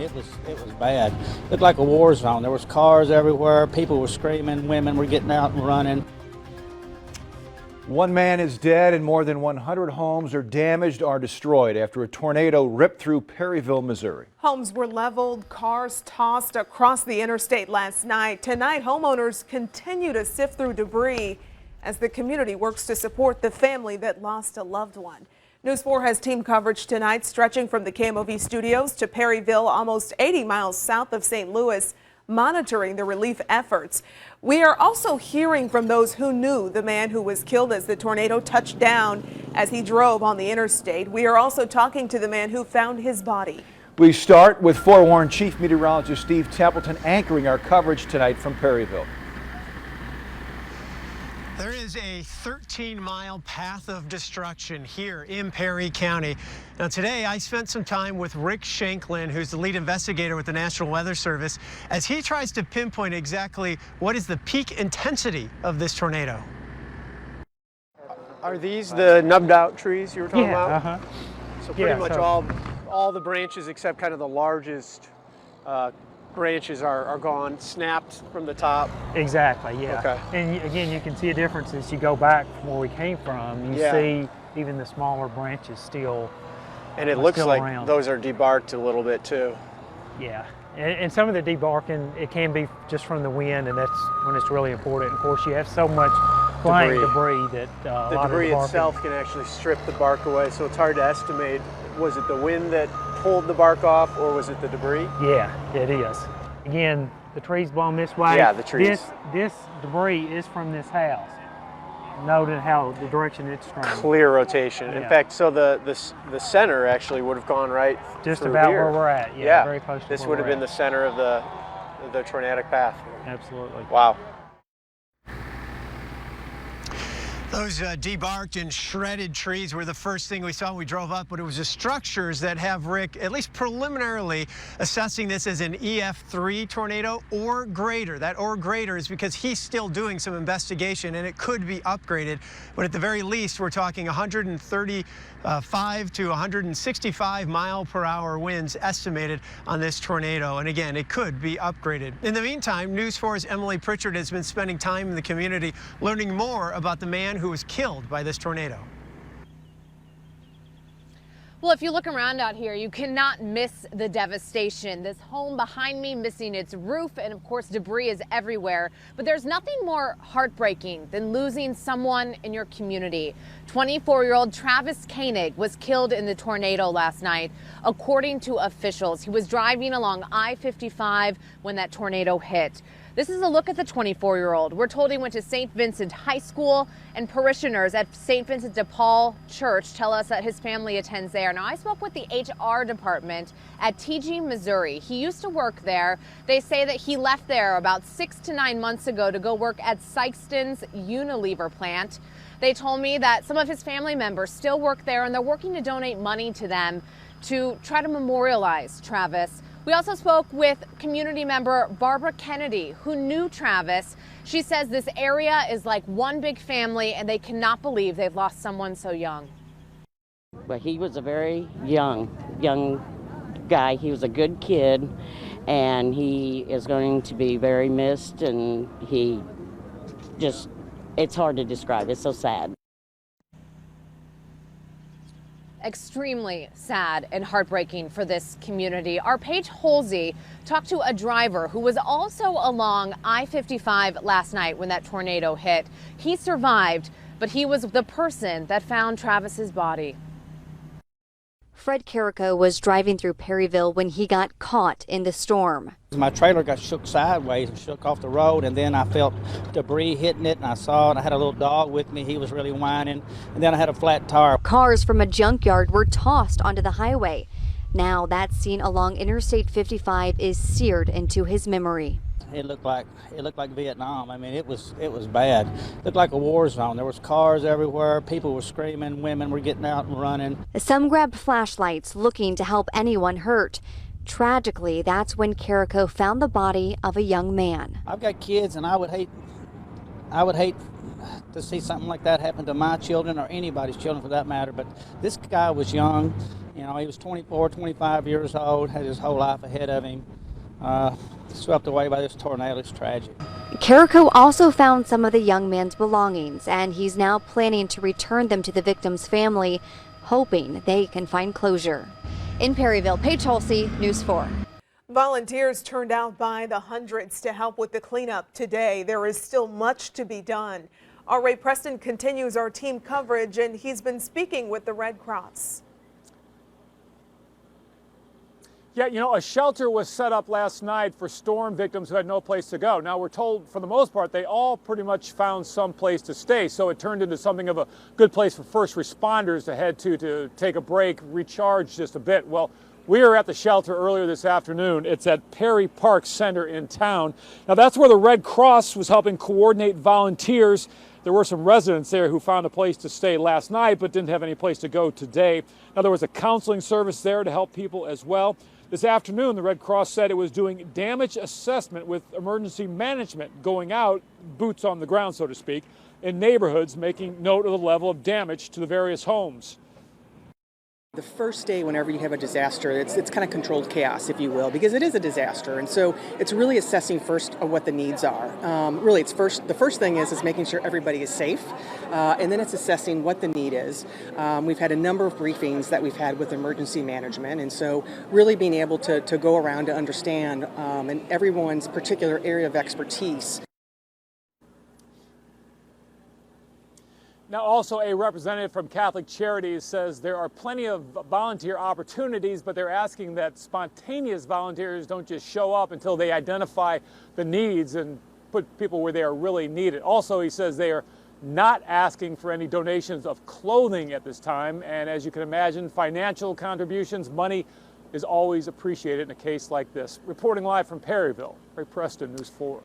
it was bad. It looked like a war zone. There was cars everywhere. People were screaming. Women were getting out and running. One man is dead and more than 100 homes are damaged or destroyed after a tornado ripped through Perryville, Missouri. Homes were leveled, cars tossed across the interstate last night. Tonight, homeowners continue to sift through debris as the community works to support the family that lost a loved one. News 4 has team coverage tonight, stretching from the KMOV studios to Perryville, almost 80 miles south of St. Louis, monitoring the relief efforts. We are also hearing from those who knew the man who was killed as the tornado touched down as he drove on the interstate. We are also talking to the man who found his body. We start with forewarned Chief Meteorologist Steve Templeton anchoring our coverage tonight from Perryville. There is a 13-mile path of destruction here in Perry County. Now today I spent some time with Rick Shanklin, who's the lead investigator with the National Weather Service, as he tries to pinpoint exactly what is the peak intensity of this tornado. Are these the nubbed out trees you were talking about? So pretty much all the branches except kind of the largest branches are gone, snapped from the top. Exactly, yeah. Okay. And again, you can see a difference as you go back from where we came from. You see even the smaller branches still. And it looks like around. Those are debarked a little bit too. Yeah, and some of the debarking, it can be just from the wind, and that's when it's really important. Of course, you have so much flying debris that a lot debris of the itself can actually strip the bark away, so it's hard to estimate. Was it the wind that pulled the bark off, or was it the debris? Yeah, it is. Again, the trees blown this way. Yeah, the trees. This debris is from this house. Noting how the direction it's from. Clear rotation. In fact, so the center actually would have gone right just through about here. where we're at. Yeah, very close to this where would have we're been at. the center of the tornadic path. Absolutely. Wow. Those debarked and shredded trees were the first thing we saw when we drove up, but it was the structures that have Rick, at least preliminarily, assessing this as an EF3 tornado or greater. That or greater is because he's still doing some investigation and it could be upgraded, but at the very least, we're talking 135 to 165 mile per hour winds estimated on this tornado. And again, it could be upgraded. In the meantime, News 4's Emily Pritchard has been spending time in the community learning more about the man who was killed by this tornado. Well, if you look around out here, you cannot miss the devastation. This home behind me missing its roof, and of course debris is everywhere. But there's nothing more heartbreaking than losing someone in your community. 24-year-old Travis Koenig was killed in the tornado last night. According to officials, he was driving along I-55 when that tornado hit. This is a look at the 24-year-old. We're told he went to St. Vincent High School, and parishioners at St. Vincent de Paul Church tell us that his family attends there. Now, I spoke with the HR department at TG, Missouri. He used to work there. They say that he left there about 6 to 9 months ago to go work at Sykeston's Unilever plant. They told me that some of his family members still work there, and they're working to donate money to them to try to memorialize Travis. We also spoke with community member Barbara Kennedy, who knew Travis. She says this area is like one big family, and they cannot believe they've lost someone so young. But he was a very young guy. He was a good kid, and he is going to be very missed, and it's hard to describe. It's so sad. Extremely sad and heartbreaking for this community. Our Paige Holsey talked to a driver who was also along I-55 last night when that tornado hit. He survived, but he was the person that found Travis's body. Fred Carrico was driving through Perryville when he got caught in the storm. My trailer got shook sideways and shook off the road, and then I felt debris hitting it, and I saw it. I had a little dog with me. He was really whining, and then I had a flat tire. Cars from a junkyard were tossed onto the highway. Now that scene along Interstate 55 is seared into his memory. It looked like Vietnam. I mean, it was bad. It looked like a war zone. There was cars everywhere. People were screaming. Women were getting out and running. Some grabbed flashlights looking to help anyone hurt. Tragically, that's when Carrico found the body of a young man. I've got kids, and I would hate to see something like that happen to my children or anybody's children for that matter. But this guy was young, You know, he was 24, 25 years old, had his whole life ahead of him. Swept away by this tornado. It's tragic. Carrico also found some of the young man's belongings, and he's now planning to return them to the victim's family, hoping they can find closure. In Perryville, Paige Halsey, News 4. Volunteers turned out by the hundreds to help with the cleanup today. There is still much to be done. Our Ray Preston continues our team coverage, and he's been speaking with the Red Cross. Yeah, you know, a shelter was set up last night for storm victims who had no place to go. Now, we're told, for the most part, they all pretty much found some place to stay, so it turned into something of a good place for first responders to head to take a break, recharge just a bit. Well, we were at the shelter earlier this afternoon. It's at Perry Park Center in town. Now, that's where the Red Cross was helping coordinate volunteers. There were some residents there who found a place to stay last night but didn't have any place to go today. Now, there was a counseling service there to help people as well. This afternoon, the Red Cross said it was doing damage assessment with emergency management, going out, boots on the ground, so to speak, in neighborhoods, making note of the level of damage to the various homes. The first day, whenever you have a disaster, it's kind of controlled chaos, if you will, because it is a disaster. And so it's really assessing first what the needs are. Really, the first thing is making sure everybody is safe, and then it's assessing what the need is. We've had a number of briefings that we've had with emergency management, and so really being able to go around to understand in everyone's particular area of expertise. Now, also a representative from Catholic Charities says there are plenty of volunteer opportunities, but they're asking that spontaneous volunteers don't just show up until they identify the needs and put people where they are really needed. Also, he says they are not asking for any donations of clothing at this time, and as you can imagine, financial contributions, money is always appreciated in a case like this. Reporting live from Perryville, Ray Preston, News 4.